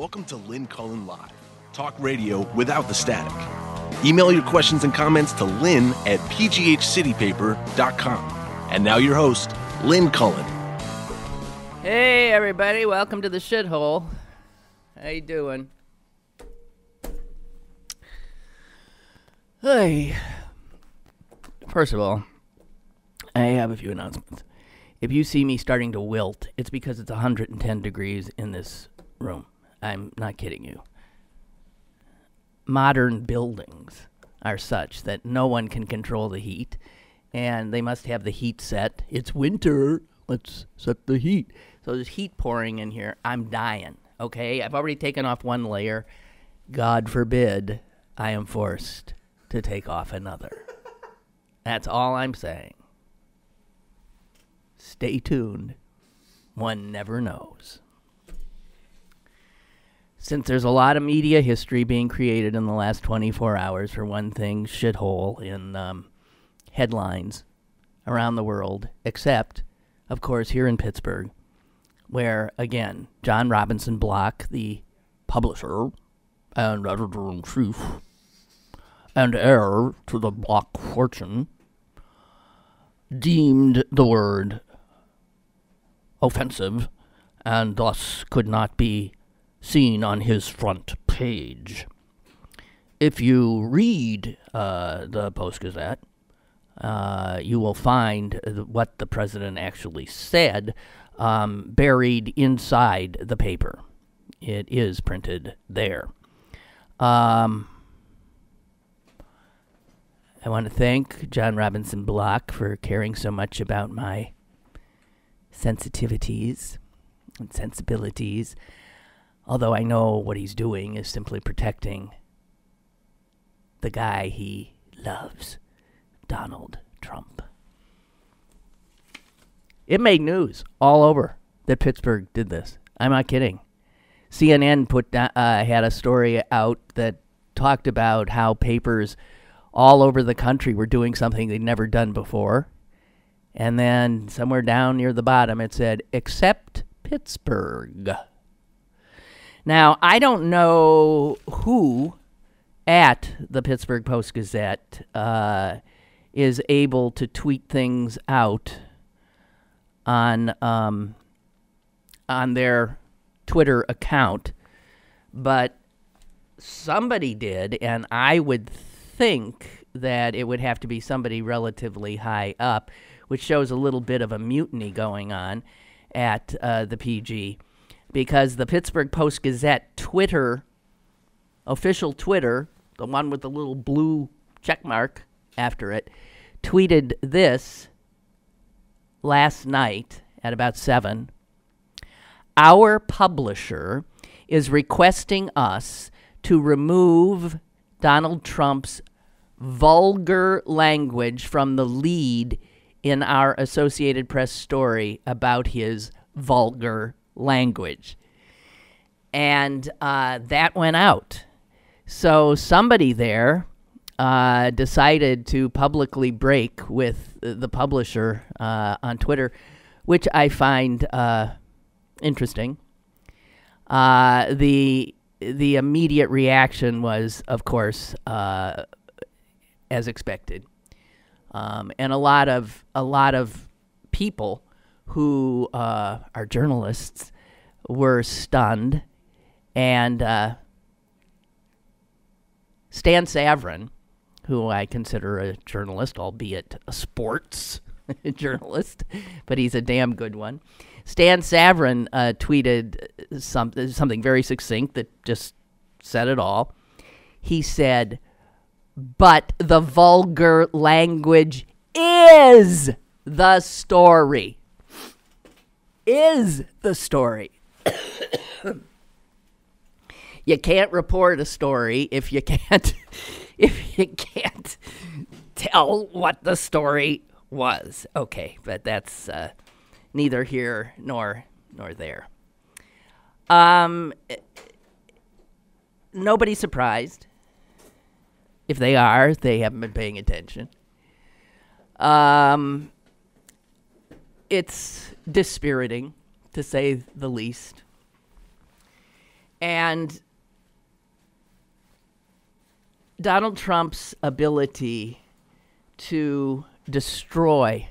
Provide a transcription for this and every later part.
Welcome to Lynn Cullen Live. Talk radio without the static. Email your questions and comments to lynn@pghcitypaper.com. And now your host, Lynn Cullen. Hey everybody, welcome to the shithole. How you doing? Hey. First of all, I have a few announcements. If you see me starting to wilt, it's because it's 110 degrees in this room. I'm not kidding you. Modern buildings are such that no one can control the heat, and they must have the heat set. It's winter. Let's set the heat. So there's heat pouring in here. I'm dying, okay? I've already taken off one layer. God forbid I am forced to take off another. That's all I'm saying. Stay tuned. One never knows. Since there's a lot of media history being created in the last 24 hours, for one thing, shithole in headlines around the world, except, of course, here in Pittsburgh, where, again, John Robinson Block, the publisher and editor-in-chief and heir to the Block fortune, deemed the word offensive and thus could not be seen on his front page. If you read the Post-Gazette, you will find what the president actually said buried inside the paper. It is printed there. I want to thank John Robinson Block for caring so much about my sensitivities and sensibilities. Although I know what he's doing is simply protecting the guy he loves, Donald Trump. It made news all over that Pittsburgh did this. I'm not kidding. CNN had a story out that talked about how papers all over the country were doing something they'd never done before. And then somewhere down near the bottom it said, except Pittsburgh. Now, I don't know who at the Pittsburgh Post-Gazette is able to tweet things out on their Twitter account, but somebody did, and I would think that it would have to be somebody relatively high up, which shows a little bit of a mutiny going on at the PG. Because the Pittsburgh Post-Gazette Twitter, official Twitter, the one with the little blue check mark after it, tweeted this last night at about 7. Our publisher is requesting us to remove Donald Trump's vulgar language from the lead in our Associated Press story about his vulgar language. And that went out. So somebody there decided to publicly break with the publisher on Twitter, which I find interesting. The immediate reaction was, of course, as expected. And a lot of people who are journalists were stunned, and Stan Savran, who I consider a journalist, albeit a sports journalist, but he's a damn good one. Stan Savran tweeted something very succinct that just said it all. He said, "But the vulgar language is the story." Is the story. You can't report a story if you can't tell what the story was. Okay, but that's neither here nor there. Nobody's surprised. If they are, they haven't been paying attention. It's dispiriting, to say the least. And Donald Trump's ability to destroy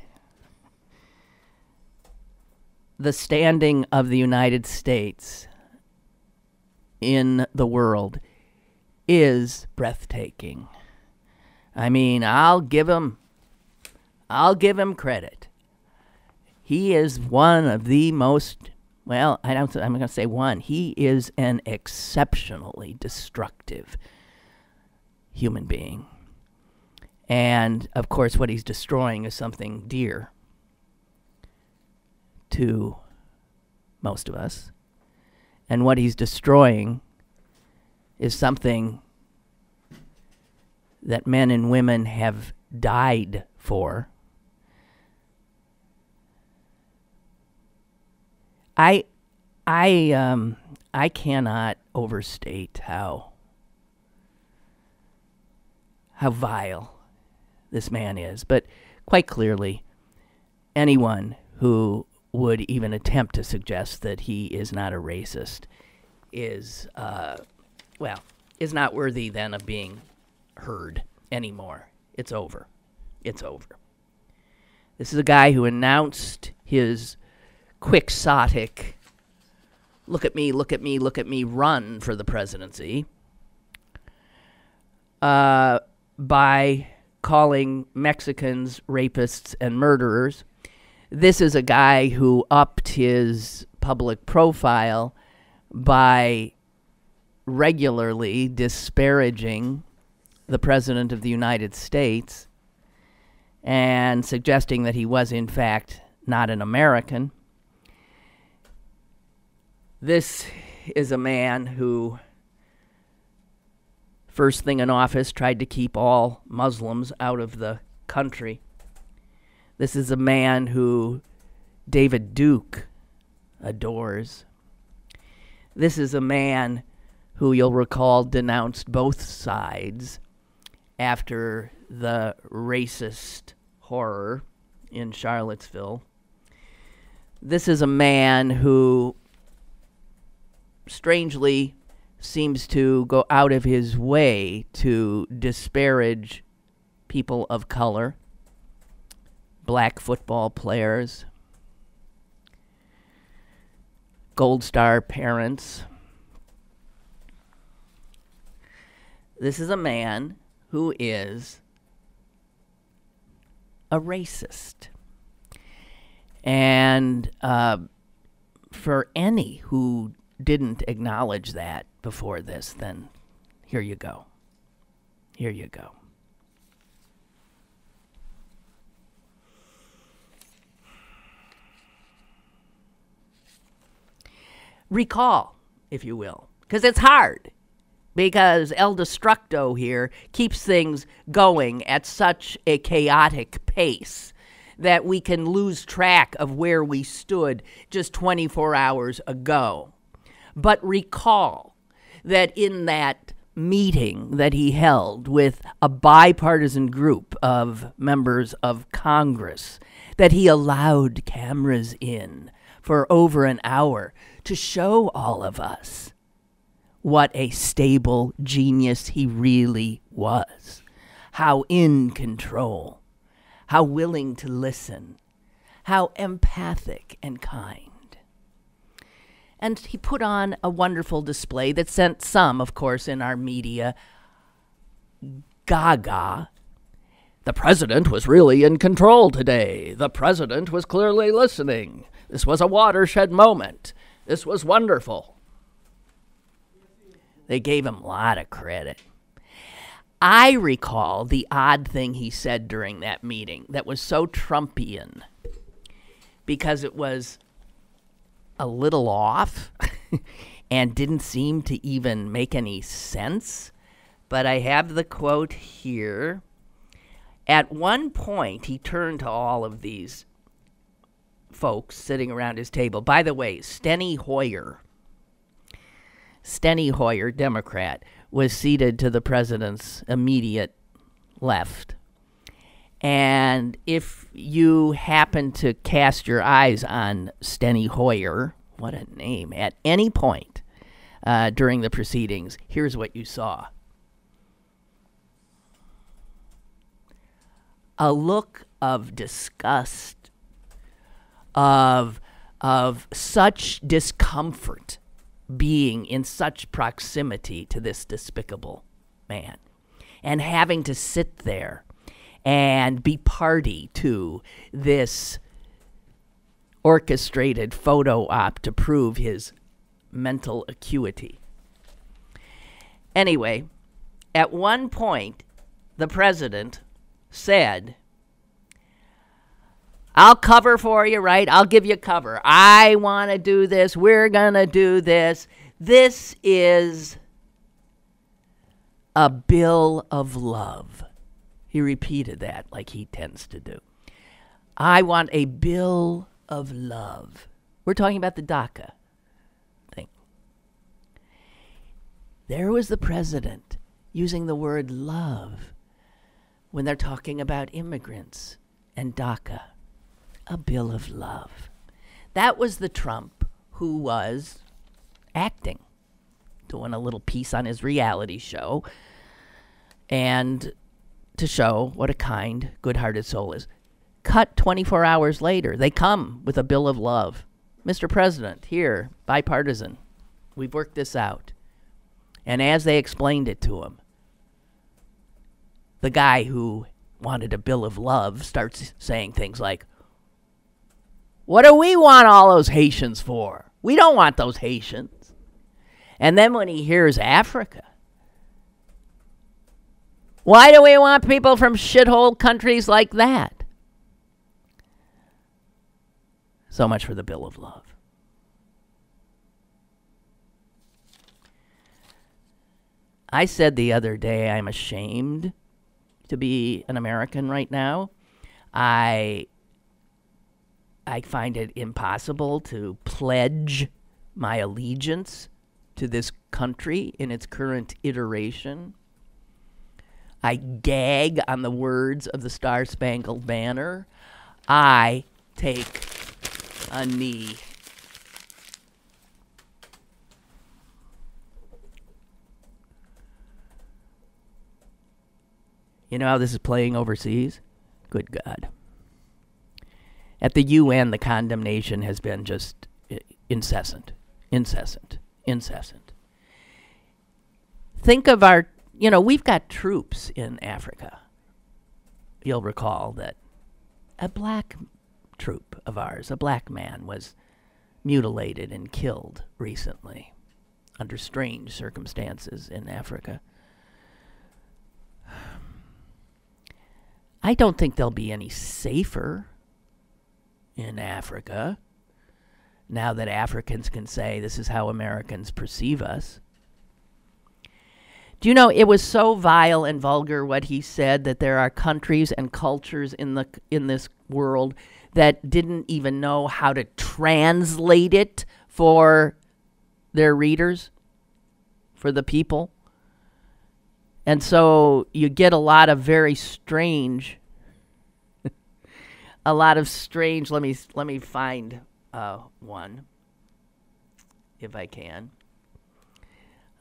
the standing of the United States in the world is breathtaking. I mean, I'll give him credit. He is one of the most, well, I'm going to say one. He is an exceptionally destructive human being. And, of course, what he's destroying is something dear to most of us. And what he's destroying is something that men and women have died for. I cannot overstate how vile this man is. But quite clearly, anyone who would even attempt to suggest that he is not a racist is not worthy then of being heard anymore. It's over. It's over. This is a guy who announced his quixotic, look at me, look at me, look at me, run for the presidency by calling Mexicans rapists and murderers. This is a guy who upped his public profile by regularly disparaging the President of the United States and suggesting that he was, in fact, not an American. This is a man who, first thing in office, tried to keep all Muslims out of the country. This is a man who David Duke adores. This is a man who, you'll recall, denounced both sides after the racist horror in Charlottesville. This is a man who strangely seems to go out of his way to disparage people of color, black football players, Gold Star parents. This is a man who is a racist. And for any who didn't acknowledge that before this, then here you go. Here you go. Recall, if you will, because it's hard. Because El Destructo here keeps things going at such a chaotic pace that we can lose track of where we stood just 24 hours ago. But recall that in that meeting that he held with a bipartisan group of members of Congress, that he allowed cameras in for over an hour to show all of us what a stable genius he really was, how in control, how willing to listen, how empathic and kind. And he put on a wonderful display that sent some, of course, in our media gaga. The president was really in control today. The president was clearly listening. This was a watershed moment. This was wonderful. They gave him a lot of credit. I recall the odd thing he said during that meeting that was so Trumpian because it was a little off and didn't seem to even make any sense. But I have the quote here. At one point, he turned to all of these folks sitting around his table. By the way, Steny Hoyer, Democrat, was seated to the president's immediate left. And if you happen to cast your eyes on Steny Hoyer, what a name, at any point, during the proceedings. Here's what you saw. A look of disgust, of such discomfort being in such proximity to this despicable man and having to sit there and be party to this orchestrated photo op to prove his mental acuity. Anyway, at one point, the president said, I'll cover for you, right? I'll give you cover. I want to do this. We're going to do this. This is a bill of love. He repeated that like he tends to do. I want a bill of love. We're talking about the DACA thing. There was the president using the word love when they're talking about immigrants and DACA. A bill of love. That was the Trump who was acting, doing a little piece on his reality show, and to show what a kind, good-hearted soul is. Cut 24 hours later, they come with a bill of love. Mr. President, here, bipartisan, we've worked this out. And as they explained it to him, the guy who wanted a bill of love starts saying things like, what do we want all those Haitians for? We don't want those Haitians. And then when he hears Africa, why do we want people from shithole countries like that? So much for the bill of love. I said the other day I'm ashamed to be an American right now. I find it impossible to pledge my allegiance to this country in its current iteration. I gag on the words of the Star-Spangled Banner. I take a knee. You know how this is playing overseas? Good God. At the UN, the condemnation has been just incessant. Think of our, we've got troops in Africa. You'll recall that a black troop of ours, a black man, was mutilated and killed recently under strange circumstances in Africa. I don't think they'll be any safer in Africa now that Africans can say this is how Americans perceive us. Do you know, it was so vile and vulgar what he said that there are countries and cultures in this world that didn't even know how to translate it for their readers, for the people. And so you get a lot of very strange let me find one if I can.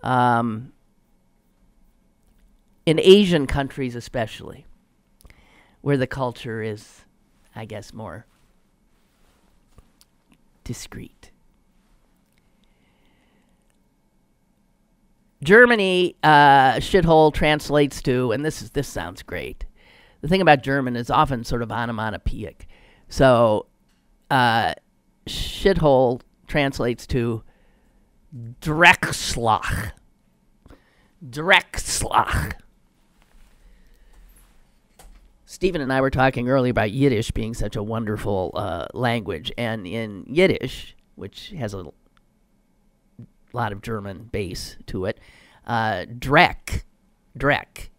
In Asian countries especially, where the culture is, I guess, more discreet. Germany, shithole translates to, and this sounds great. The thing about German is often sort of onomatopoeic. So, shithole translates to Dreckslach. Dreckslach. Stephen and I were talking earlier about Yiddish being such a wonderful language. And in Yiddish, which has a lot of German base to it, Dreck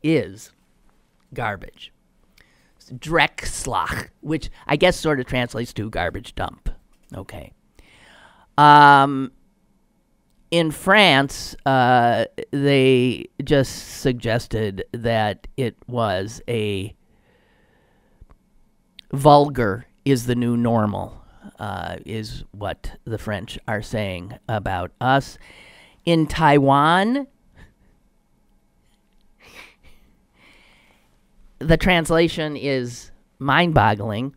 is garbage. Dreckslach, which I guess sort of translates to garbage dump. Okay. In France, they just suggested that it was a vulgar is the new normal, is what the French are saying about us. In Taiwan, the translation is mind-boggling.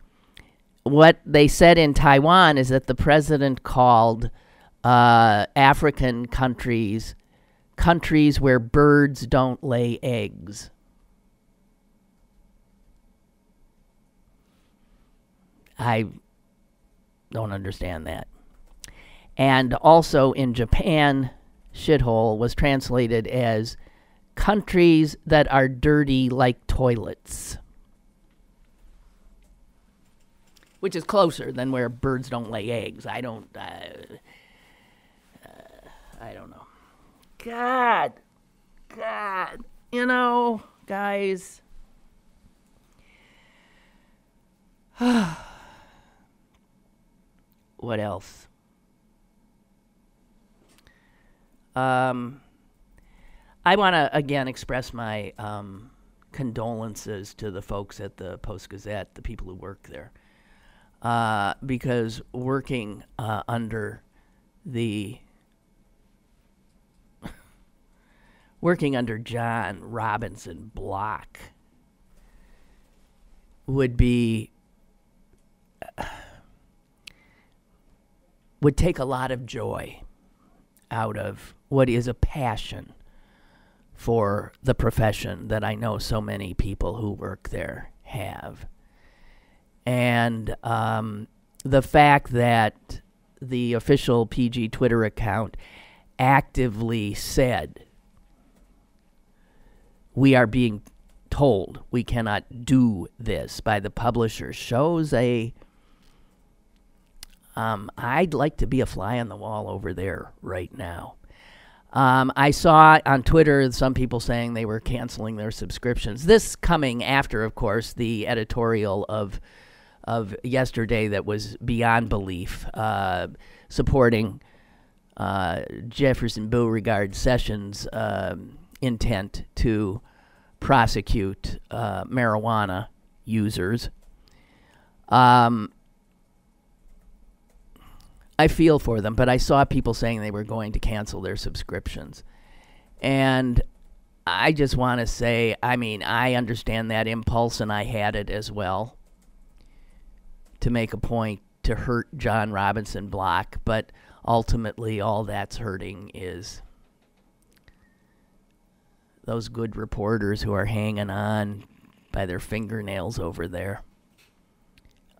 What they said in Taiwan is that the president called African countries where birds don't lay eggs. I don't understand that. And also in Japan, shithole was translated as countries that are dirty like toilets, which is closer than where birds don't lay eggs. I don't know. God, guys. What else? I want to again express my condolences to the folks at the Post-Gazette, the people who work there, because working under John Robinson Block would take a lot of joy out of what is a passion for the profession that I know so many people who work there have. And the fact that the official PG Twitter account actively said, we are being told we cannot do this by the publisher, shows I'd like to be a fly on the wall over there right now. I saw on Twitter some people saying they were canceling their subscriptions. This coming after, of course, the editorial of yesterday that was beyond belief, supporting Jefferson Beauregard Sessions' intent to prosecute marijuana users. I feel for them, but I saw people saying they were going to cancel their subscriptions. And I just want to say, I understand that impulse, and I had it as well, to make a point to hurt John Robinson Block, but ultimately all that's hurting is those good reporters who are hanging on by their fingernails over there.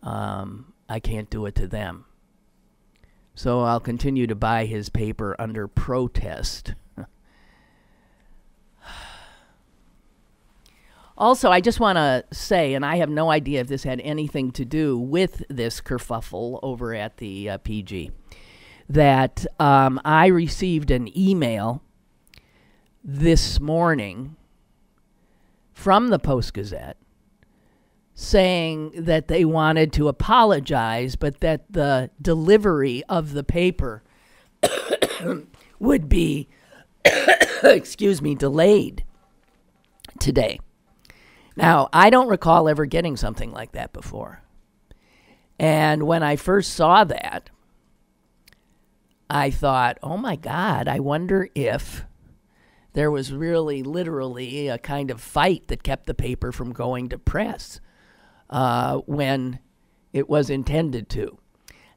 I can't do it to them. So I'll continue to buy his paper under protest. Also, I just want to say, and I have no idea if this had anything to do with this kerfuffle over at the PG, that I received an email this morning from the Post-Gazette saying that they wanted to apologize, but that the delivery of the paper would be, delayed today. Now, I don't recall ever getting something like that before. And when I first saw that, I thought, oh my God, I wonder if there was really literally a kind of fight that kept the paper from going to press when it was intended to.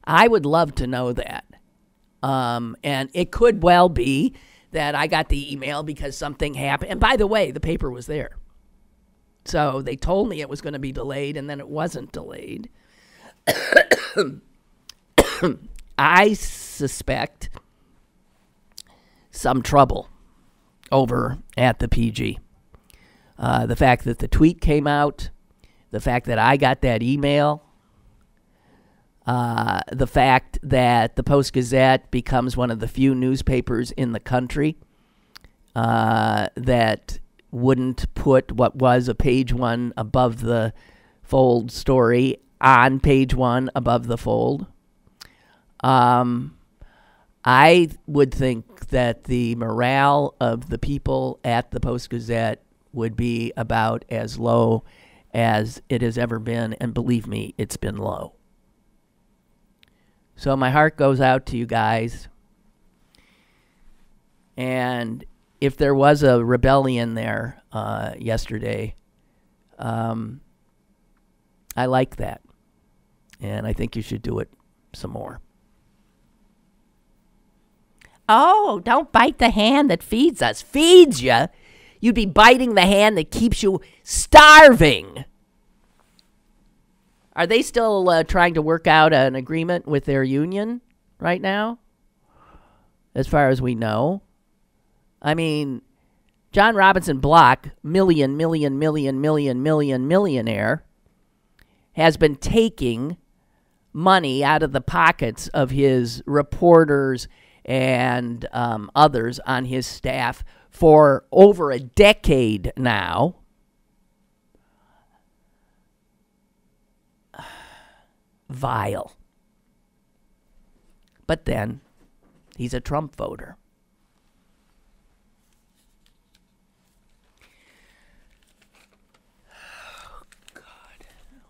I would love to know that. And it could well be that I got the email because something happened. And by the way, the paper was there. So they told me it was going to be delayed, and then it wasn't delayed. I suspect some trouble over at the PG. The fact that the tweet came out, the fact that I got that email, the fact that the Post-Gazette becomes one of the few newspapers in the country that wouldn't put what was a page one above the fold story on page one above the fold. I would think that the morale of the people at the Post-Gazette would be about as low as it has ever been, and believe me, it's been low. So my heart goes out to you guys. And if there was a rebellion there yesterday, I like that. And I think you should do it some more. Oh, don't bite the hand that feeds us. Feeds you? You'd be biting the hand that keeps you starving. Are they still trying to work out an agreement with their union right now? As far as we know. I mean, John Robinson Block, millionaire, has been taking money out of the pockets of his reporters and others on his staff for over a decade now. Vile. But then, he's a Trump voter. Oh, God.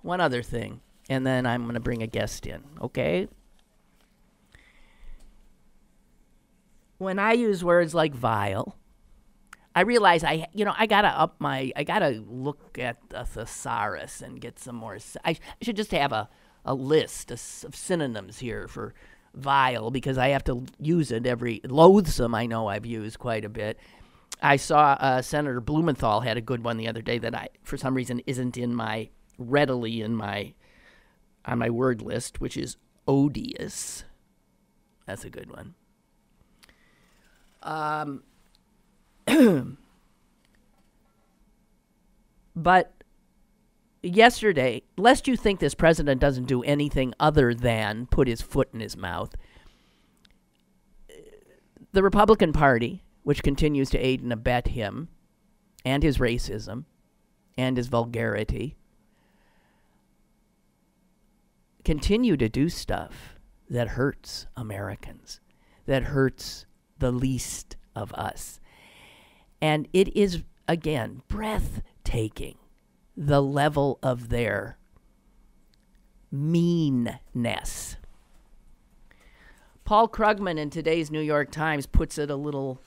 One other thing, and then I'm going to bring a guest in, okay? When I use words like vile, I realize I gotta look at the thesaurus and get some more. I should just have a list of synonyms here for vile, because I have to use it loathsome, I know I've used quite a bit. I saw Senator Blumenthal had a good one the other day that for some reason isn't readily on my word list, which is odious. That's a good one. But yesterday, lest you think this president doesn't do anything other than put his foot in his mouth, the Republican Party, which continues to aid and abet him and his racism and his vulgarity, continue to do stuff that hurts Americans, that hurts the least of us. And it is, again, breathtaking, the level of their meanness. Paul Krugman in today's New York Times puts it a little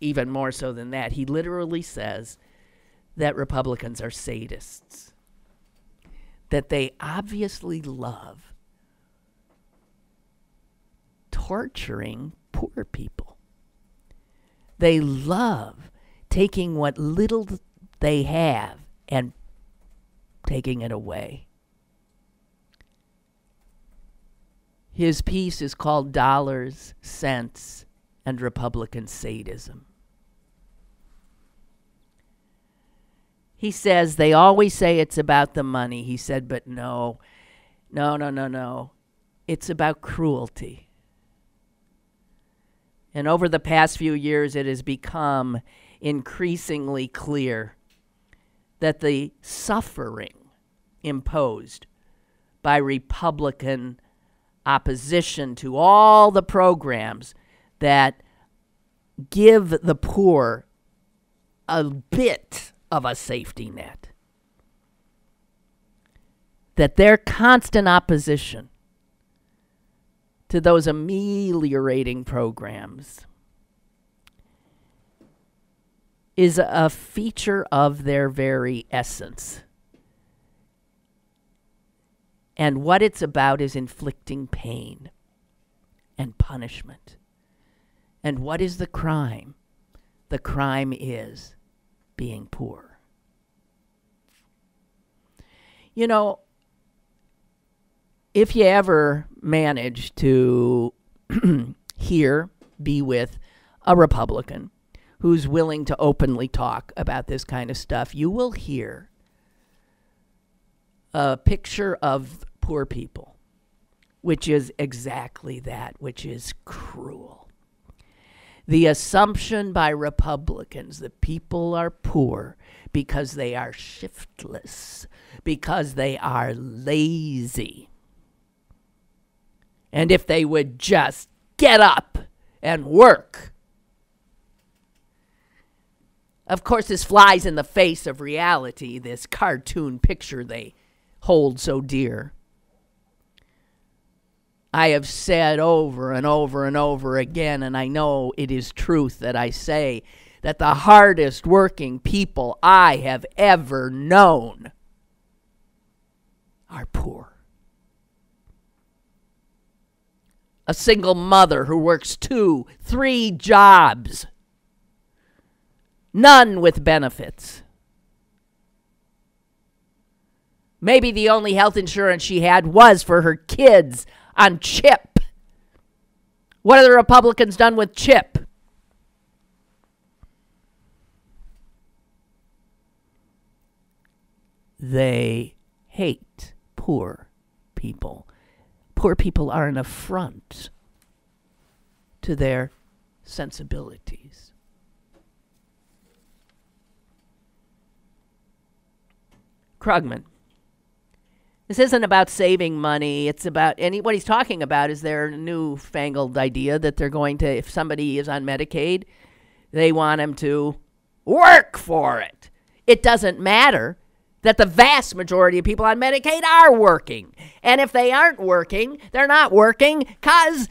even more so than that. He literally says that Republicans are sadists, that they obviously love torturing poor people. They love taking what little they have and taking it away. His piece is called Dollars, Cents, and Republican Sadism. He says they always say it's about the money. He said, but no. It's about cruelty. And over the past few years, it has become increasingly clear that the suffering imposed by Republican opposition to all the programs that give the poor a bit of a safety net, that their constant opposition to those ameliorating programs is a feature of their very essence. And what it's about is inflicting pain and punishment. And what is the crime? The crime is being poor. You know, if you ever manage to be with a Republican who's willing to openly talk about this kind of stuff, you will hear a picture of poor people, which is exactly that, which is cruel. The assumption by Republicans that people are poor because they are shiftless, because they are lazy. And if they would just get up and work. Of course, this flies in the face of reality, this cartoon picture they hold so dear. I have said over and over and over again, and I know it is truth that I say, that the hardest working people I have ever known are poor. A single mother who works 2, 3 jobs, none with benefits. Maybe the only health insurance she had was for her kids on CHIP. What have the Republicans done with CHIP? They hate poor people. Poor people are an affront to their sensibilities. Krugman. This isn't about saving money. It's about, and what he's talking about is their newfangled idea that they're going to, if somebody is on Medicaid, they want him to work for it. It doesn't matter that the vast majority of people on Medicaid are working. And if they aren't working, they're not working because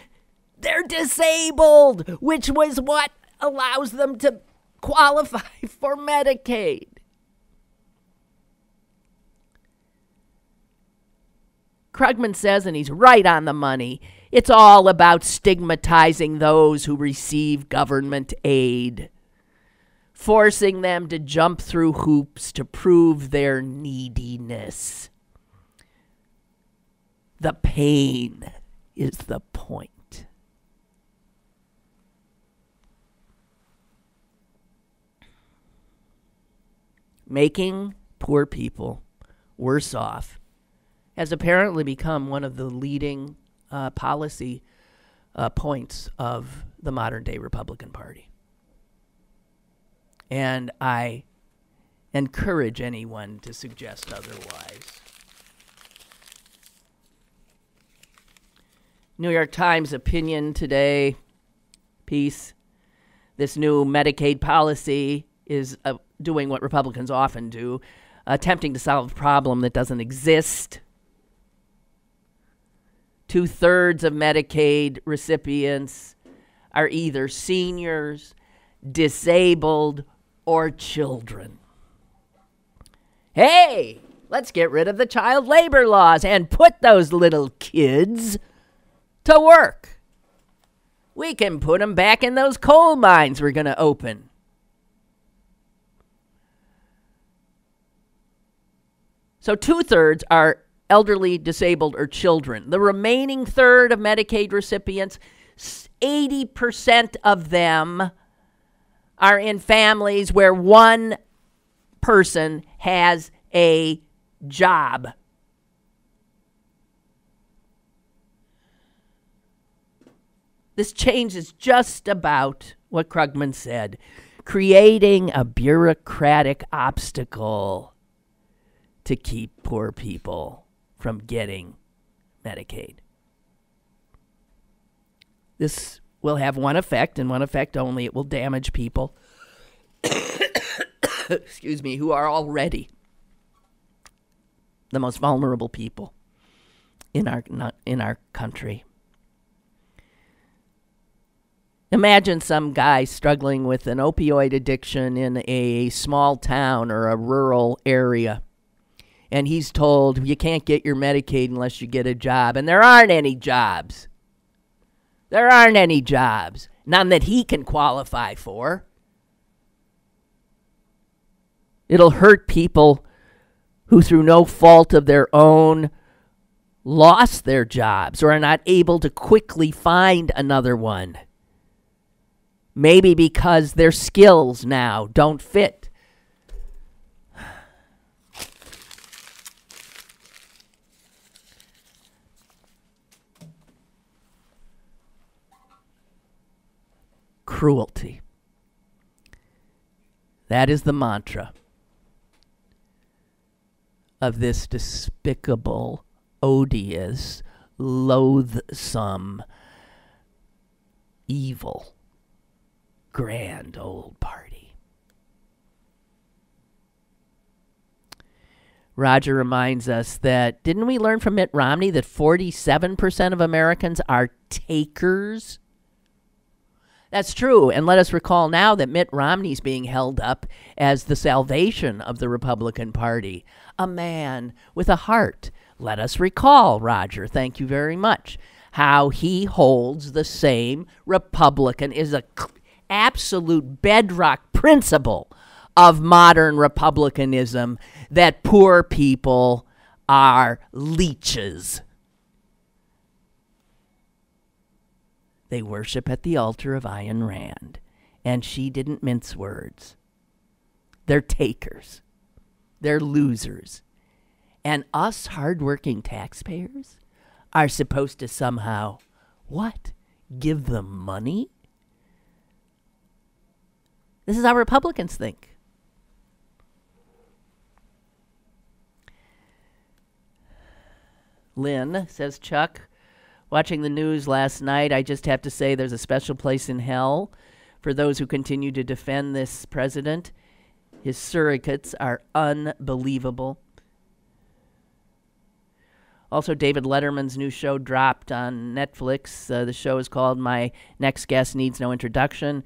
they're disabled, which was what allows them to qualify for Medicaid. Krugman says, and he's right on the money, it's all about stigmatizing those who receive government aid, forcing them to jump through hoops to prove their neediness. The pain is the point. Making poor people worse off has apparently become one of the leading policy points of the modern-day Republican Party. And I encourage anyone to suggest otherwise. New York Times opinion today, piece. This new Medicaid policy is doing what Republicans often do, attempting to solve a problem that doesn't exist. 2/3 of Medicaid recipients are either seniors, disabled, or children. Hey, let's get rid of the child labor laws and put those little kids to work. We can put them back in those coal mines we're going to open. So 2/3 are elderly, disabled, or children. The remaining third of Medicaid recipients, 80% of them are in families where one person has a job. This changes just about what Krugman said, creating a bureaucratic obstacle to keep poor people from getting Medicaid. This will have one effect, and one effect only. It will damage people, excuse me, who are already the most vulnerable people in our country. Imagine some guy struggling with an opioid addiction in a small town or a rural area. And he's told, you can't get your Medicaid unless you get a job. And there aren't any jobs. There aren't any jobs. None that he can qualify for. It'll hurt people who, through no fault of their own, lost their jobs or are not able to quickly find another one. Maybe because their skills now don't fit. Cruelty. That is the mantra of this despicable, odious, loathsome, evil, grand old party. Roger reminds us that, didn't we learn from Mitt Romney that 47% of Americans are takers? That's true. And let us recall now that Mitt Romney's being held up as the salvation of the Republican Party. A man with a heart. Let us recall, Roger, thank you very much, how he holds the same Republican, is a absolute bedrock principle of modern republicanism, that poor people are leeches. They worship at the altar of Ayn Rand, and she didn't mince words. They're takers. They're losers. And us hardworking taxpayers are supposed to somehow, what? Give them money? This is how Republicans think. Lynn says, Chuck, watching the news last night, I just have to say there's a special place in hell for those who continue to defend this president. His surrogates are unbelievable. Also, David Letterman's new show dropped on Netflix. The show is called My Next Guest Needs No Introduction.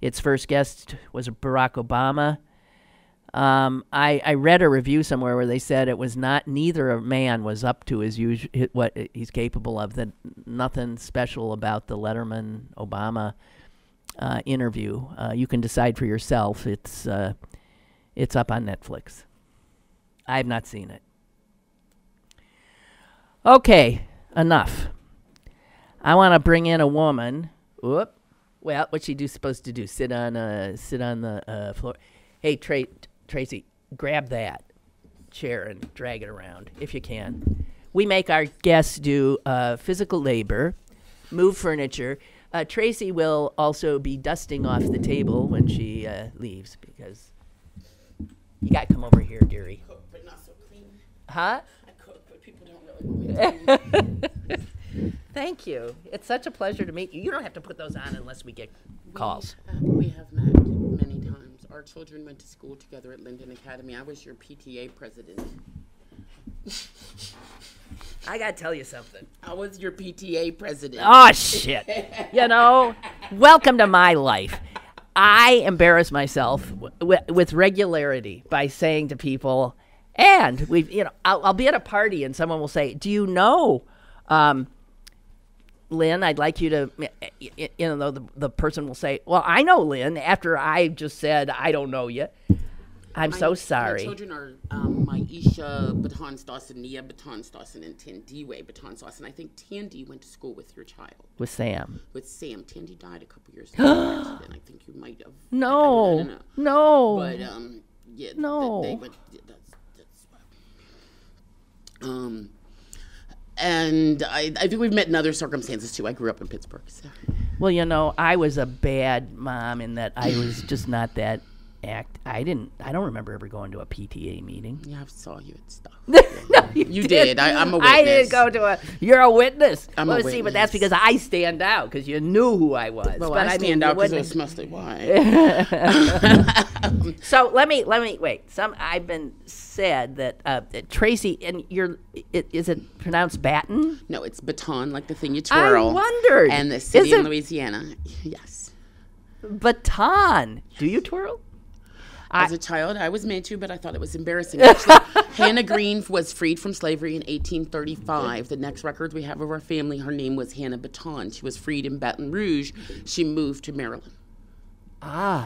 Its first guest was Barack Obama. I read a review somewhere where they said it was not, neither a man was up to his what he's capable of, that nothing special about the Letterman-Obama interview. You can decide for yourself. It's up on Netflix. I have not seen it. Okay, enough. I want to bring in a woman. Whoop. Well, what's she supposed to do? Sit on the floor. Hey, Tracy, grab that chair and drag it around if you can. We make our guests do physical labor, move furniture. Tracy will also be dusting off the table when she leaves, because you got to come over here, dearie. Cook, but not so clean. Huh? I cook, but people don't really want me to. Thank you. It's such a pleasure to meet you. You don't have to put those on unless we get calls. We have met many times. Our children went to school together at Linden Academy. I was your PTA president. I got to tell you something. I was your PTA president. Oh, shit. You know, welcome to my life. I embarrass myself with regularity by saying to people, and I'll be at a party and someone will say, do you know, Lynn, I'd like you to, the person will say, well, I know Lynn, after I just said, I don't know you. I'm so sorry. My children are Maisha Baton-Stawson, Nia Baton-Stawson, and Tandiwe Baton-Stawson. I think Tandy went to school with your child. With Sam. With Sam. Tandy died a couple years ago. I think you might have. No. I don't know. No. But, yeah. No. They went, and I think we've met in other circumstances, too. I grew up in Pittsburgh. So. Well, I was a bad mom in that I was just not that I don't remember ever going to a PTA meeting. Yeah, I saw you and stuff. No, you did. I'm a witness. I didn't go to you're a witness. I'm a witness. See, but that's because I stand out, because you knew who I was. Well, but I stand out because it's mostly white. So let me wait. I've been said that Tracy, and is it pronounced Baton? No, it's baton, like the thing you twirl. I wondered. And the city in Louisiana. Yes. Baton. Do you twirl? As a child, I was made to, but I thought it was embarrassing. Actually, Hannah Green was freed from slavery in 1835. The next record we have of our family, her name was Hannah Baton. She was freed in Baton Rouge. She moved to Maryland.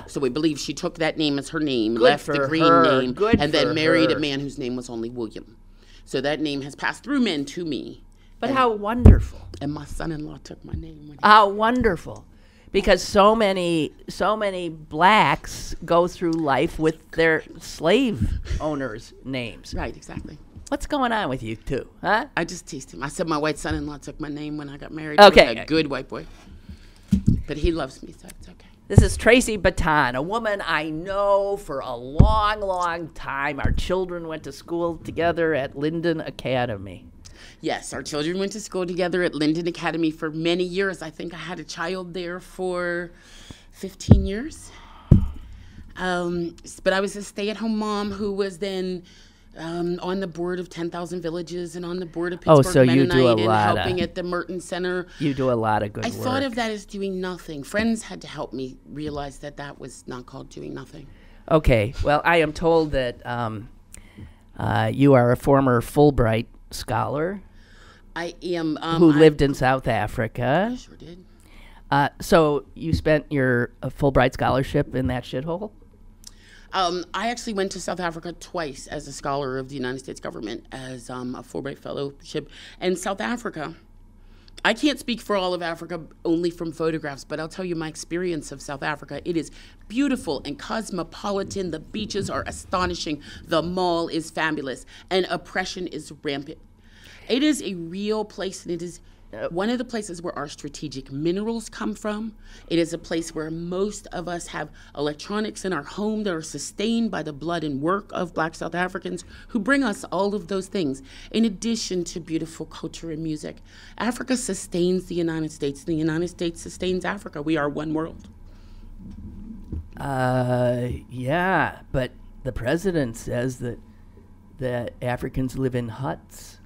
So we believe she took that name as her name, left the Green name, and then married a man whose name was only William. So that name has passed through men to me. But how wonderful. And my son-in-law took my name. How wonderful. Because so many blacks go through life with their slave owners' names. Right, exactly. What's going on with you two, huh? I just teased him. I said my white son-in-law took my name when I got married. Okay. He was a good white boy. But he loves me, so it's okay. This is Traci Batad, a woman I know for a long, long time. Our children went to school together at Linden Academy. Yes, our children went to school together at Linden Academy for many years. I think I had a child there for 15 years. But I was a stay-at-home mom who was then On the board of 10,000 Villages and on the board of Oh, Pittsburgh so you Mennonite do a and lot helping of- at the Merton Center. You do a lot of good I work. thought of that as doing nothing. Friends had to help me realize that that was not called doing nothing. Okay. Well, I am told that you are a former Fulbright scholar I am. who lived in South Africa. I sure did. So you spent your Fulbright scholarship in that shithole? I actually went to South Africa twice as a scholar of the United States government as a Fulbright fellowship. And South Africa, I can't speak for all of Africa only from photographs, but I'll tell you my experience of South Africa. It is beautiful and cosmopolitan. The beaches are astonishing. The mall is fabulous. And oppression is rampant. It is a real place, and it is one of the places where our strategic minerals come from. It is a place where most of us have electronics in our home that are sustained by the blood and work of Black South Africans who bring us all of those things, in addition to beautiful culture and music. Africa sustains the United States, and the United States sustains Africa. We are one world. Yeah, but the president says that Africans live in huts.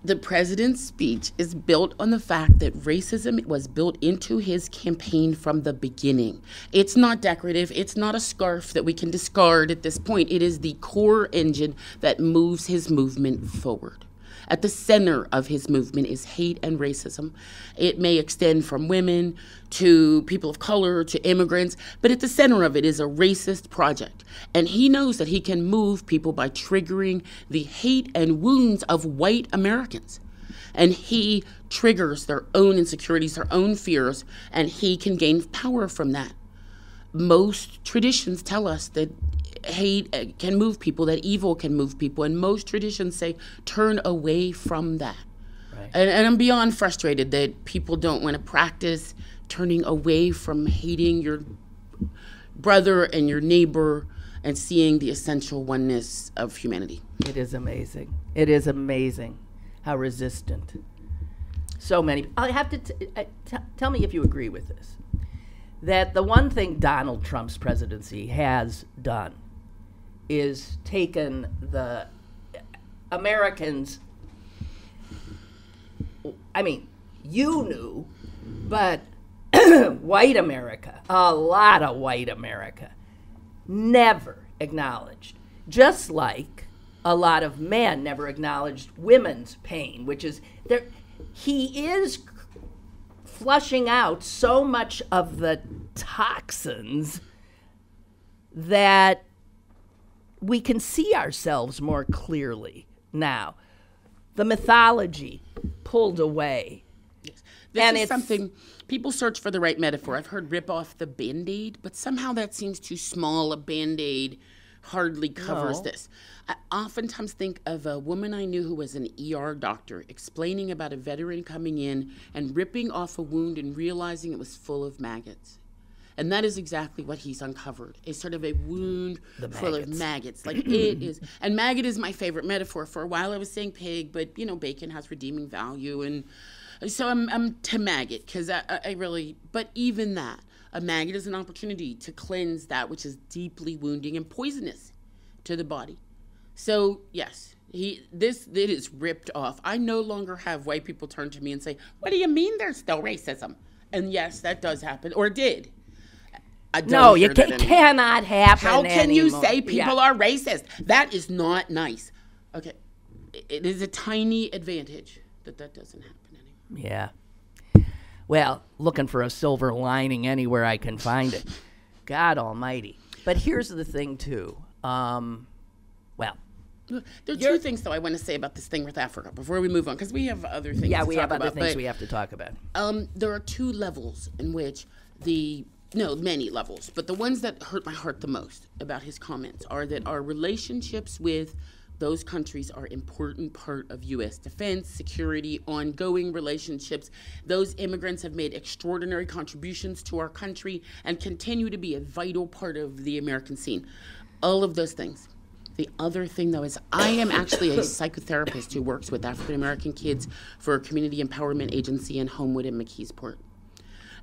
The president's speech is built on the fact that racism was built into his campaign from the beginning. It's not decorative. It's not a scarf that we can discard at this point. It is the core engine that moves his movement forward. At the center of his movement is hate and racism. It may extend from women to people of color to immigrants, but at the center of it is a racist project. And he knows that he can move people by triggering the hate and wounds of white Americans. And he triggers their own insecurities, their own fears, and he can gain power from that. Most traditions tell us that hate can move people, that evil can move people, and most traditions say turn away from that. Right. And I'm beyond frustrated that people don't want to practice turning away from hating your brother and your neighbor and seeing the essential oneness of humanity. It is amazing. It is amazing how resistant so many. I have to tell me if you agree with this. That the one thing Donald Trump's presidency has done is taken the Americans, I mean, you knew, but white America, a lot of white America, never acknowledged, just like a lot of men never acknowledged women's pain, which is, there. He is flushing out so much of the toxins that we can see ourselves more clearly now. The mythology pulled away. Yes. This is something, people search for the right metaphor. I've heard rip off the Band-Aid, but somehow that seems too small. A Band-Aid hardly covers this. I oftentimes think of a woman I knew who was an ER doctor explaining about a veteran coming in and ripping off a wound and realizing it was full of maggots. And that is exactly what he's uncovered. It's sort of a wound full of maggots. Like it is. And maggot is my favorite metaphor. For a while I was saying pig, but you know, bacon has redeeming value. And so I'm to maggot because I really, but even that, a maggot is an opportunity to cleanse that which is deeply wounding and poisonous to the body. So yes, it is ripped off. I no longer have white people turn to me and say, "What do you mean there's still racism?" And yes, that does happen, or did. No, you cannot happen. How can you anymore. say people are racist? That is not nice. Okay, it is a tiny advantage that doesn't happen anymore. Yeah. Well, looking for a silver lining anywhere I can find it. God almighty. But here's the thing, too. There are two things, though, I want to say about this thing with Africa before we move on, because we have other things to talk about. Yeah, we have other things we have to talk about. There are two levels in which many levels, but the ones that hurt my heart the most about his comments are that our relationships with those countries are an important part of U.S. defense, security, ongoing relationships. Those immigrants have made extraordinary contributions to our country and continue to be a vital part of the American scene. All of those things. The other thing, though, is I am actually a psychotherapist who works with African-American kids for a community empowerment agency in Homewood and McKeesport.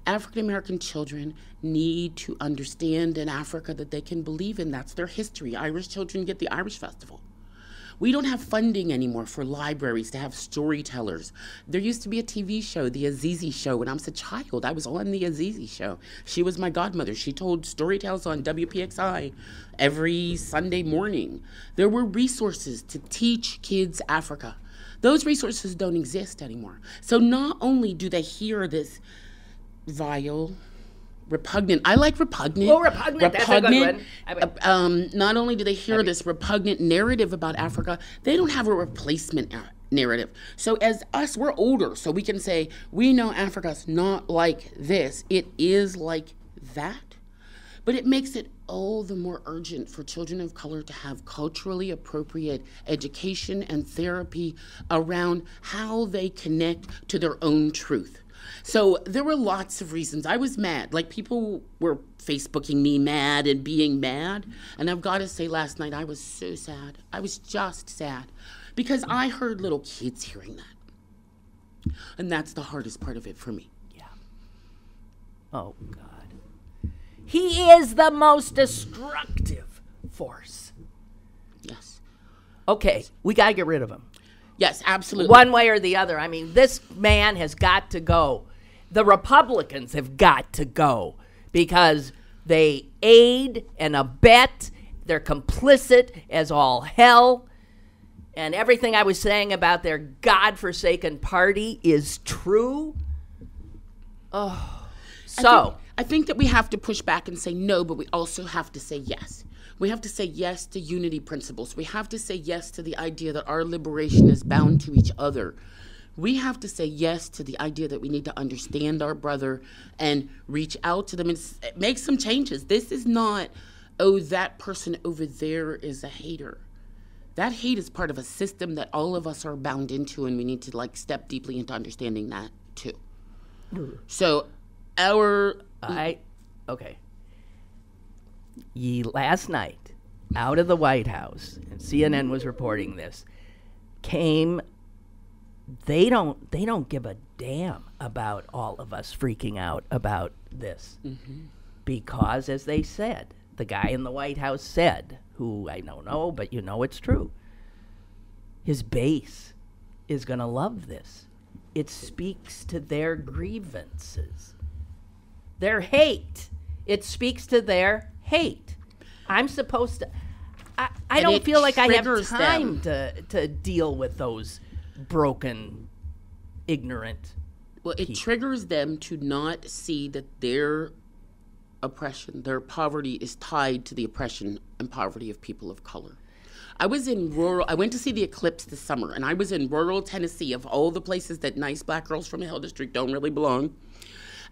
African American children need to understand an Africa that they can believe in. That's their history. Irish children get the Irish Festival. We don't have funding anymore for libraries to have storytellers. There used to be a TV show, the Azizi Show, when I was a child. I was on the Azizi Show. She was my godmother. She told story tales on WPXI every Sunday morning. There were resources to teach kids Africa. Those resources don't exist anymore. So not only do they hear this vile, repugnant. I like repugnant. Oh, repugnant. That's a good one. Not only do they hear this repugnant narrative about Africa, they don't have a replacement narrative. So as us, we're older, so we can say, we know Africa's not like this. It is like that. But it makes it all the more urgent for children of color to have culturally appropriate education and therapy around how they connect to their own truth. So there were lots of reasons. I was mad. Like, people were Facebooking me mad and being mad. And I've got to say, last night I was so sad. I was just sad because I heard little kids hearing that. And that's the hardest part of it for me. Yeah. Oh, God. He is the most destructive force. Yes. Okay, we got to get rid of him. Yes, absolutely. One way or the other. I mean, this man has got to go. The Republicans have got to go because they aid and abet. They're complicit as all hell. And everything I was saying about their godforsaken party is true. Oh, so. I think that we have to push back and say no, but we also have to say yes. We have to say yes to unity principles. We have to say yes to the idea that our liberation is bound to each other. We have to say yes to the idea that we need to understand our brother and reach out to them and make some changes. This is not, oh, that person over there is a hater. That hate is part of a system that all of us are bound into, and we need to step deeply into understanding that too. So okay. Last night, out of the White House, and CNN was reporting this, came. They don't give a damn about all of us freaking out about this, because, as they said, the guy in the White House said, who I don't know, but you know it's true. His base is going to love this. It speaks to their grievances, their hate. It speaks to their hate. I'm supposed to. I don't feel like I have time to deal with those broken, ignorant. Well, it triggers them to not see that their oppression, their poverty is tied to the oppression and poverty of people of color. I went to see the eclipse this summer, and I was in rural Tennessee, of all the places that nice black girls from the Hill District don't really belong.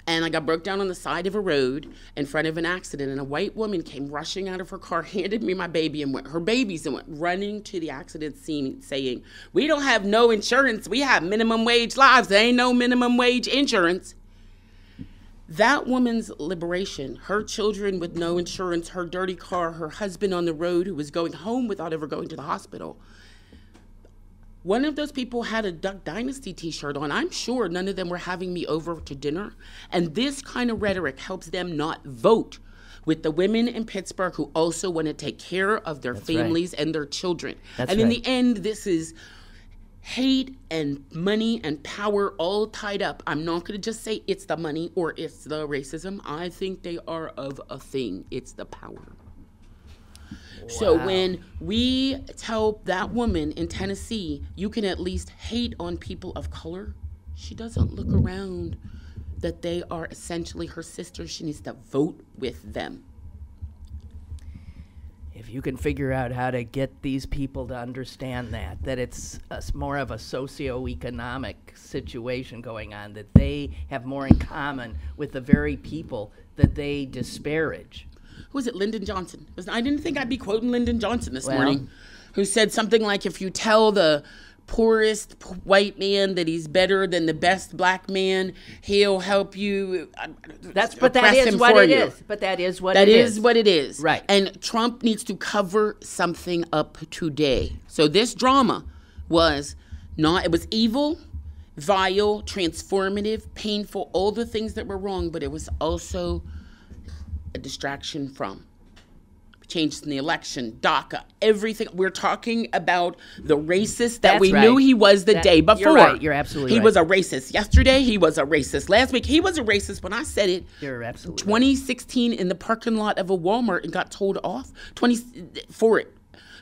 And I got broke down on the side of a road in front of an accident, and a white woman came rushing out of her car, handed me my baby and went running to the accident scene saying, "We don't have no insurance. We have minimum wage lives. There ain't no minimum wage insurance." That woman's liberation, her children with no insurance, her dirty car, her husband on the road who was going home without ever going to the hospital. One of those people had a Duck Dynasty t-shirt on. I'm sure none of them were having me over to dinner. And this kind of rhetoric helps them not vote with the women in Pittsburgh who also want to take care of their families and their children. In the end, this is hate and money and power all tied up. I'm not going to just say it's the money or it's the racism. I think they are of a thing. It's the power. Wow. So when we tell that woman in Tennessee, you can at least hate on people of color, she doesn't look around that they are essentially her sisters. She needs to vote with them. If you can figure out how to get these people to understand that it's more of a socio-economic situation going on, that they have more in common with the very people that they disparage. Who was it? Lyndon Johnson. I didn't think I'd be quoting Lyndon Johnson this morning, who said something like, if you tell the poorest white man that he's better than the best black man, he'll help you. But that is what it is. But that is what it is. That is what it is. Right. And Trump needs to cover something up today. So this drama was not, it was evil, vile, transformative, painful, all the things that were wrong, but it was also a distraction from changes in the election, DACA, everything. We're talking about the racist that we knew he was the day before. You're right. You're absolutely right. He was a racist yesterday. He was a racist last week. He was a racist when I said it. You're absolutely 2016 in the parking lot of a Walmart and got told off for it.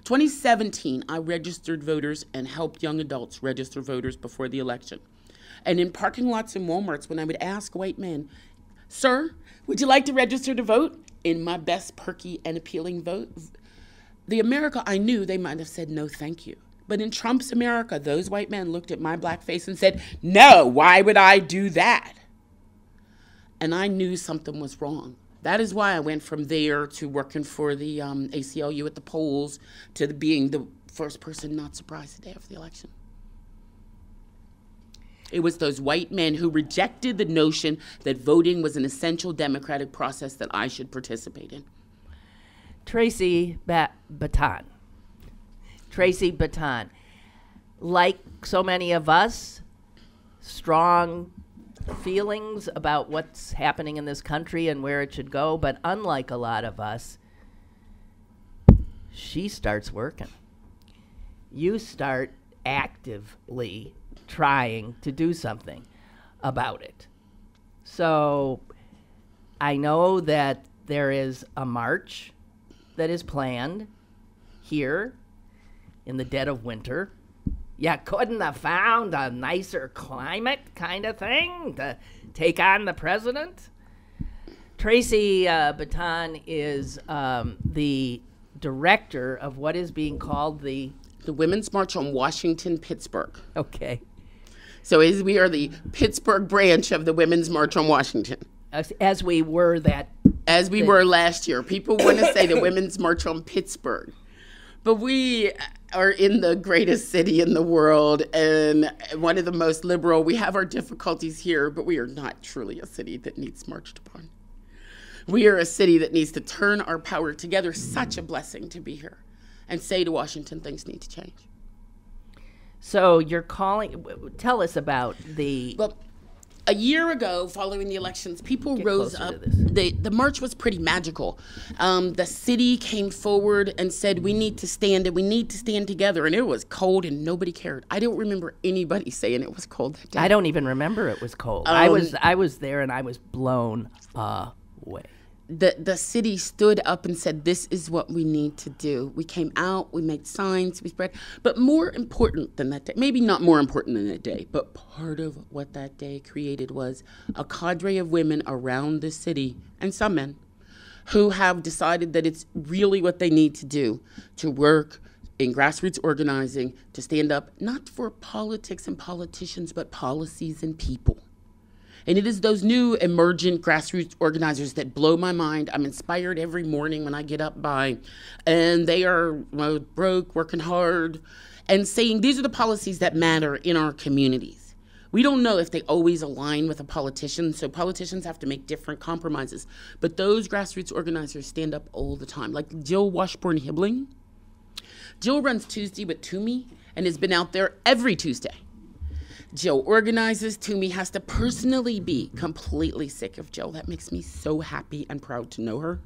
2017, I registered voters and helped young adults register voters before the election. And in parking lots and Walmarts, when I would ask white men, "Sir, would you like to register to vote?" in my best perky and appealing vote, the America I knew, they might have said, "No, thank you." But in Trump's America, those white men looked at my black face and said, "No, why would I do that?" And I knew something was wrong. That is why I went from there to working for the ACLU at the polls to being the first person not surprised the day of the election. It was those white men who rejected the notion that voting was an essential democratic process that I should participate in. Traci Batad. Traci Batad. Like so many of us, strong feelings about what's happening in this country and where it should go, but unlike a lot of us, she starts working. You start actively trying to do something about it. So I know that there is a march that is planned here in the dead of winter. You couldn't have found a nicer climate kind of thing to take on the president? Traci Batad is the director of what is being called the Women's March on Washington, Pittsburgh. Okay. So we are the Pittsburgh branch of the Women's March on Washington. As we were were last year. People want to say the Women's March on Pittsburgh. But we are in the greatest city in the world and one of the most liberal. We have our difficulties here, but we are not truly a city that needs marched upon. We are a city that needs to turn our power together. Such a blessing to be here and say to Washington, things need to change. So you're calling, tell us about the... Well, a year ago, following the elections, people rose up. The march was pretty magical. The city came forward and said, we need to stand and we need to stand together. And it was cold and nobody cared. I don't remember anybody saying it was cold that day. I don't even remember it was cold. I was there and I was blown away. The city stood up and said, this is what we need to do. We came out, we made signs, we spread. But more important than that day, maybe not more important than that day, but part of what that day created was a cadre of women around the city, and some men, who have decided that it's really what they need to do to work in grassroots organizing, to stand up, not for politics and politicians, but policies and people. And it is those new emergent grassroots organizers that blow my mind. I'm inspired every morning when I get up by, and they are broke, working hard, and saying these are the policies that matter in our communities. We don't know if they always align with a politician, so politicians have to make different compromises. But those grassroots organizers stand up all the time, like Jill Washburn-Hibbling. Jill runs Tuesday with Toomey and has been out there every Tuesday. Jill organizes. Toomey has to personally be completely sick of Jill. That makes me so happy and proud to know her.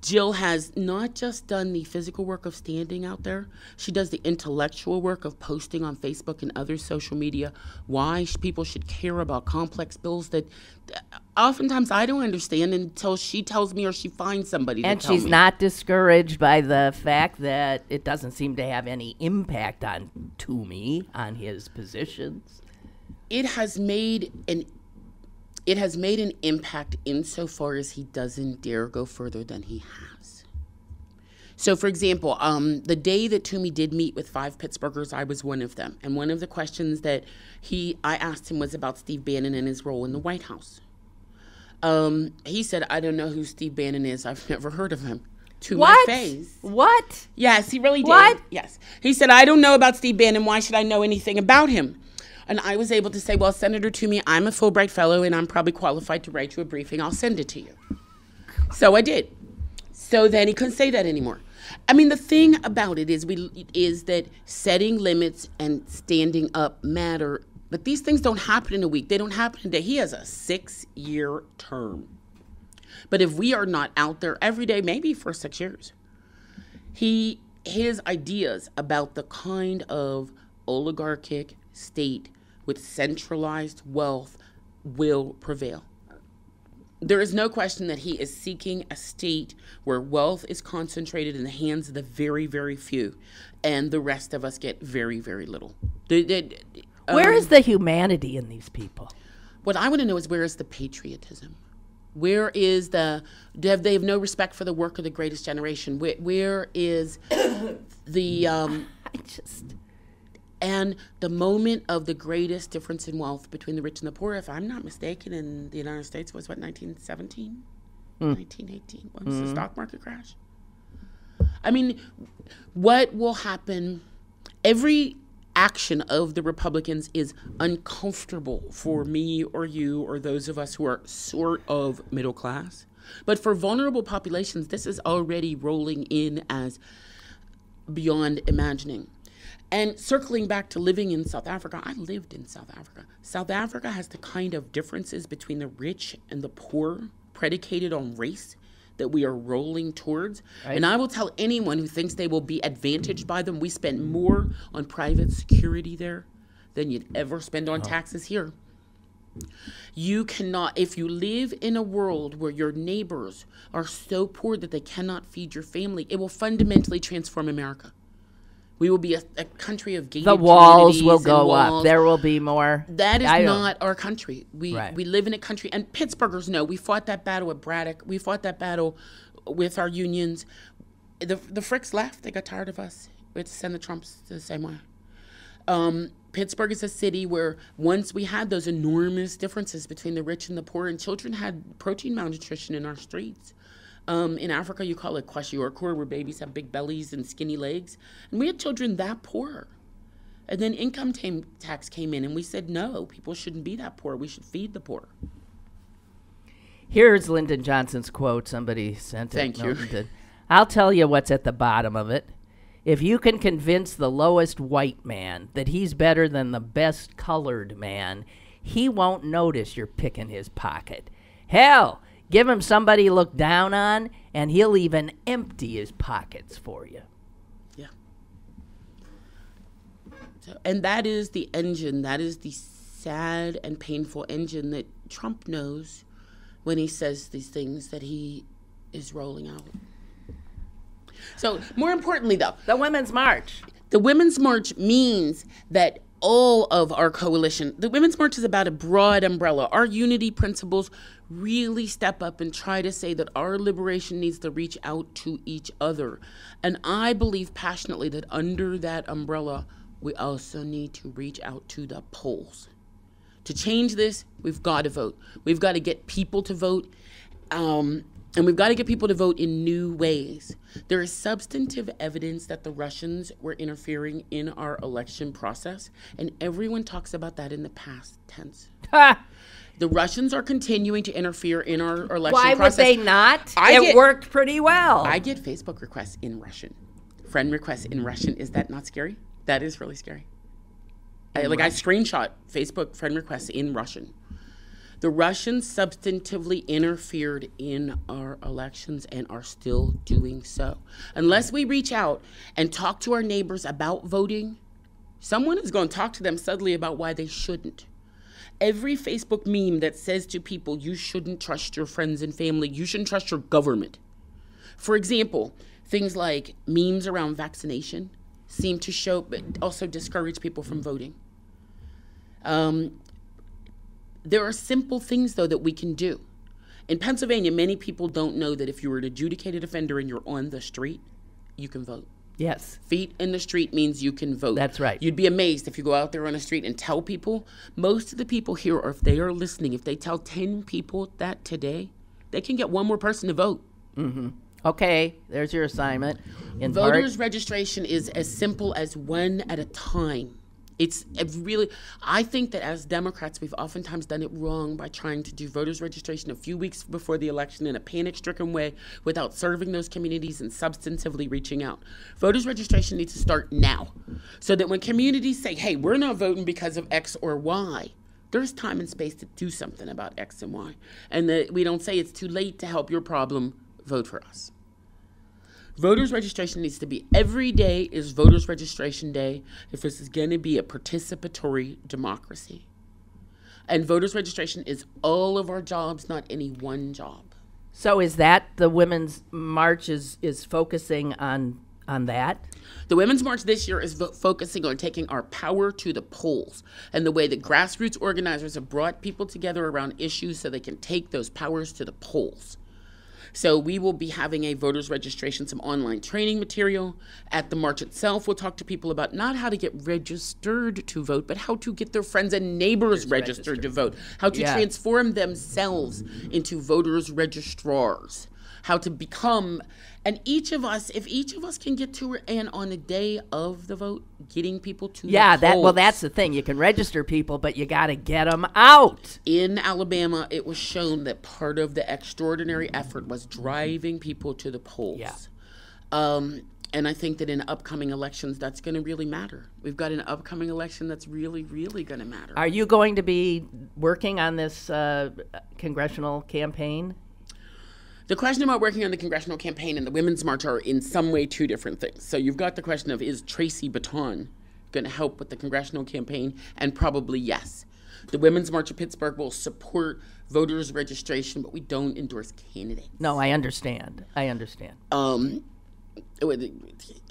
Jill has not just done the physical work of standing out there, she does the intellectual work of posting on Facebook and other social media why people should care about complex bills that oftentimes I don't understand until she tells me or she finds somebody to tell me. And she's not discouraged by the fact that it doesn't seem to have any impact on Toomey, on his positions. It has made an impact insofar as he doesn't dare go further than he has. So, for example, the day that Toomey did meet with 5 Pittsburghers, I was one of them. And one of the questions that I asked him was about Steve Bannon and his role in the White House. He said, I don't know who Steve Bannon is. I've never heard of him. To my face. What? Yes, he really did. What? Yes. He said, I don't know about Steve Bannon. Why should I know anything about him? And I was able to say, well, Senator Toomey, I'm a Fulbright fellow, and I'm probably qualified to write you a briefing. I'll send it to you. So I did. So then he couldn't say that anymore. I mean, the thing about it is that setting limits and standing up matter But these things don't happen in a week. They don't happen in a day. He has a 6-year term. But if we are not out there every day, maybe for 6 years, his ideas about the kind of oligarchic state with centralized wealth will prevail. There is no question that he is seeking a state where wealth is concentrated in the hands of the very, very few, and the rest of us get very, very little. Where is the humanity in these people? What I want to know is, where is the patriotism? Where is they have no respect for the work of the greatest generation? Where is the and the moment of the greatest difference in wealth between the rich and the poor, if I'm not mistaken, in the United States was 1917, 1918. What was the stock market crash? I mean, what will happen? Every action of the Republicans is uncomfortable for me or you or those of us who are sort of middle class. But for vulnerable populations, this is already rolling in as beyond imagining. And circling back to living in South Africa, I lived in South Africa. South Africa has the kind of differences between the rich and the poor predicated on race that we are rolling towards. Right. And I will tell anyone who thinks they will be advantaged by them, we spend more on private security there than you'd ever spend on taxes here. You cannot, if you live in a world where your neighbors are so poor that they cannot feed your family, it will fundamentally transform America. We will be a country of gated communities. The walls will go up. There will be more. That is not our country. We live in a country, and Pittsburghers know we fought that battle with Braddock. We fought that battle with our unions. The Fricks left. They got tired of us. We had to send the Trumps to the same way. Pittsburgh is a city where once we had those enormous differences between the rich and the poor, and children had protein malnutrition in our streets. In Africa, you call it kwashiorkor, where babies have big bellies and skinny legs. And we had children that poor. And then income tax came in, and we said, no, people shouldn't be that poor. We should feed the poor. Here's Lyndon Johnson's quote. Somebody sent it. Thank you. I'll tell you what's at the bottom of it. If you can convince the lowest white man that he's better than the best colored man, he won't notice you're picking his pocket. Hell, give him somebody to look down on, and he'll even empty his pockets for you. Yeah. And that is the engine, that is the sad and painful engine that Trump knows when he says these things that he is rolling out. So, more importantly, though, the Women's March. The Women's March means that all of our coalition, the Women's March is about a broad umbrella. Our unity principles really step up and try to say that our liberation needs to reach out to each other. And I believe passionately that under that umbrella, we also need to reach out to the polls. To change this, we've got to vote. We've got to get people to vote. And we've got to get people to vote in new ways. There is substantive evidence that the Russians were interfering in our election process, and everyone talks about that in the past tense. The Russians are continuing to interfere in our election process. Why would they not? It worked pretty well. I get Facebook requests in Russian, friend requests in Russian. Is that not scary? That is really scary. I screenshot Facebook friend requests in Russian. The Russians substantively interfered in our elections and are still doing so. Unless we reach out and talk to our neighbors about voting, someone is going to talk to them subtly about why they shouldn't. Every Facebook meme that says to people, you shouldn't trust your friends and family, you shouldn't trust your government. For example, things like memes around vaccination seem to show, but also discourage people from voting. There are simple things, though, that we can do. In Pennsylvania, many people don't know that if you were an adjudicated offender and you're on the street, you can vote. Yes. Feet in the street means you can vote. That's right. You'd be amazed if you go out there on the street and tell people. Most of the people here, or if they are listening, if they tell 10 people that today, they can get one more person to vote. Mm-hmm. Okay, there's your assignment. Voters registration is as simple as one at a time. I think that as Democrats, we've oftentimes done it wrong by trying to do voters registration a few weeks before the election in a panic-stricken way without serving those communities and substantively reaching out. Voters registration needs to start now so that when communities say, hey, we're not voting because of X or Y, there's time and space to do something about X and Y. And that we don't say it's too late to help your problem, vote for us. Voters registration needs to be every day is voters registration day if this is going to be a participatory democracy. And voters registration is all of our jobs, not any one job. So is that the Women's March is focusing on that? The Women's March this year is focusing on taking our power to the polls and the way that grassroots organizers have brought people together around issues so they can take those powers to the polls. So we will be having a voters registration, some online training material. At the march itself, we'll talk to people about not how to get registered to vote, but how to get their friends and neighbors registered to vote, how to transform themselves into voters registrars, how to become, and each of us, if each of us can get to it, and on the day of the vote, getting people to the polls. That's the thing. You can register people, but you got to get them out. In Alabama, it was shown that part of the extraordinary effort was driving people to the polls. Yeah. And I think that in upcoming elections, that's going to really matter. We've got an upcoming election that's really, really going to matter. Are you going to be working on this congressional campaign? The question about working on the congressional campaign and the Women's March are in some way two different things. So you've got the question of, is Traci Batad going to help with the congressional campaign? And probably yes. The Women's March of Pittsburgh will support voters registration, but we don't endorse candidates. No, I understand. I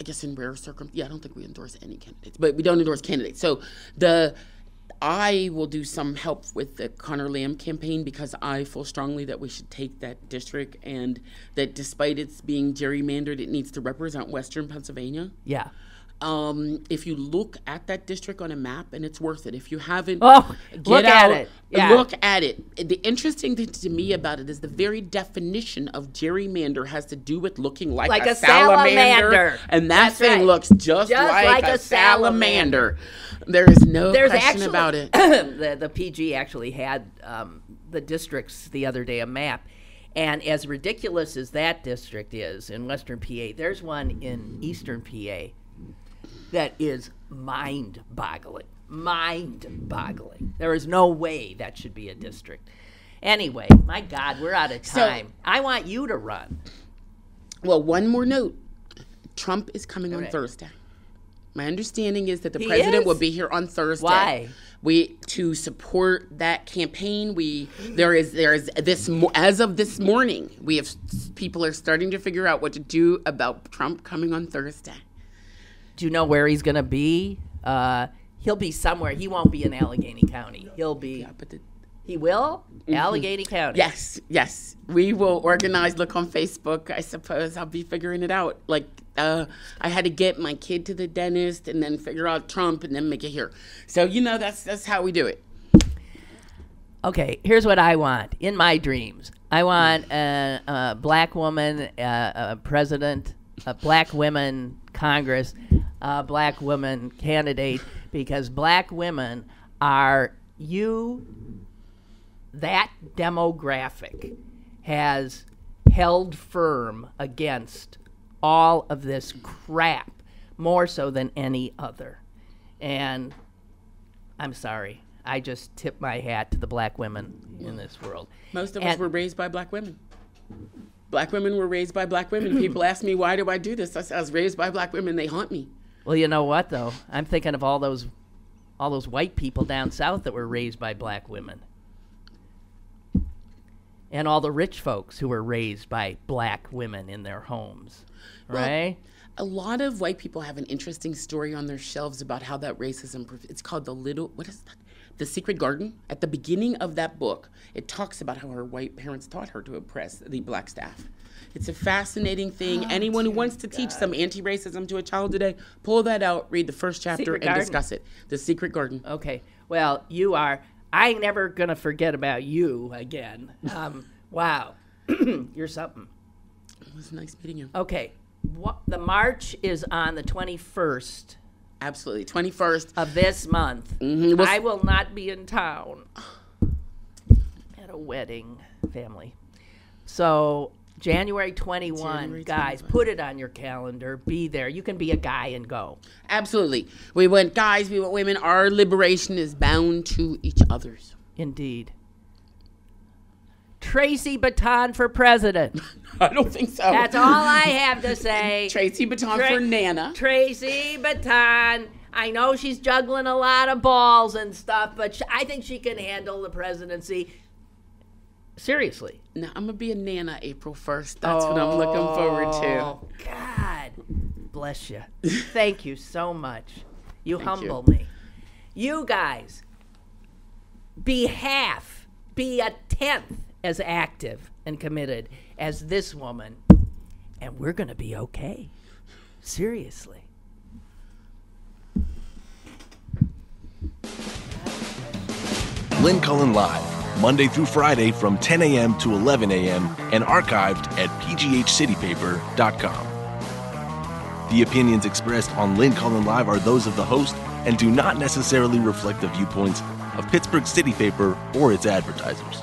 guess in rare circumstances, I don't think we endorse any candidates, but we don't endorse candidates. So I will do some help with the Connor Lamb campaign because I feel strongly that we should take that district and that despite its being gerrymandered, it needs to represent Western Pennsylvania. Yeah. If you look at that district on a map, and it's worth it. If you haven't, look at it. Yeah. Look at it. The interesting thing to me about it is the very definition of gerrymander has to do with looking like a salamander. And that thing looks just like a salamander. There is no question about it. The PG actually had the districts the other day, a map. And as ridiculous as that district is in Western PA, there's one in Eastern PA that is mind-boggling. There is no way that should be a district. Anyway, my God, we're out of time. I want you to run. Well, one more note. Trump is coming on Thursday. My understanding is that the president will be here on Thursday. Why? To support that campaign, there is this as of this morning, people are starting to figure out what to do about Trump coming on Thursday. Do you know where he's going to be? He'll be somewhere. He won't be in Allegheny County. He'll be. Yeah, but he will? Mm-hmm. Allegheny County. Yes. We will organize. Look on Facebook. I suppose I'll be figuring it out. I had to get my kid to the dentist and then figure out Trump and then make it here. So, that's how we do it. Okay, here's what I want. In my dreams, I want a black woman president, a black women Congress, a black woman candidate, because black women are that demographic has held firm against all of this crap more so than any other. And I'm sorry, I just tip my hat to the black women in this world. Most of us were raised by black women. Black women were raised by black women. People ask me, why do I do this? I was raised by black women. They haunt me. Well, you know what, though? I'm thinking of all those white people down south that were raised by black women. And all the rich folks who were raised by black women in their homes, right? Well, a lot of white people have an interesting story on their shelves about how that racism, it's called The Secret Garden. At the beginning of that book, it talks about how her white parents taught her to oppress the black staff. It's a fascinating thing. Anyone who wants to teach some anti-racism to a child today, pull that out, read the first chapter, and discuss it. The Secret Garden. Okay. Well, I'm never going to forget about you again. Wow. You're something. It was nice meeting you. Okay. The march is on the 21st Absolutely. 21st. Of this month. Mm-hmm. I will not be in town. At a wedding, family. So, January 21, guys, put it on your calendar. Be there. You can be a guy and go. Absolutely. We want guys, we want women. Our liberation is bound to each other's. Indeed. Traci Batad for president. I don't think so. That's all I have to say. Traci Batad for Nana. Traci Batad. I know she's juggling a lot of balls and stuff, but I think she can handle the presidency. Seriously. Now, I'm going to be a Nana April 1st. That's what I'm looking forward to. Oh, God bless you. Thank you so much. You humble me. You guys, be a tenth as active and committed as this woman, and we're going to be okay. Seriously. Lynn Cullen Live, Monday through Friday from 10 a.m. to 11 a.m. and archived at pghcitypaper.com. The opinions expressed on Lynn Cullen Live are those of the host and do not necessarily reflect the viewpoints of Pittsburgh City Paper or its advertisers.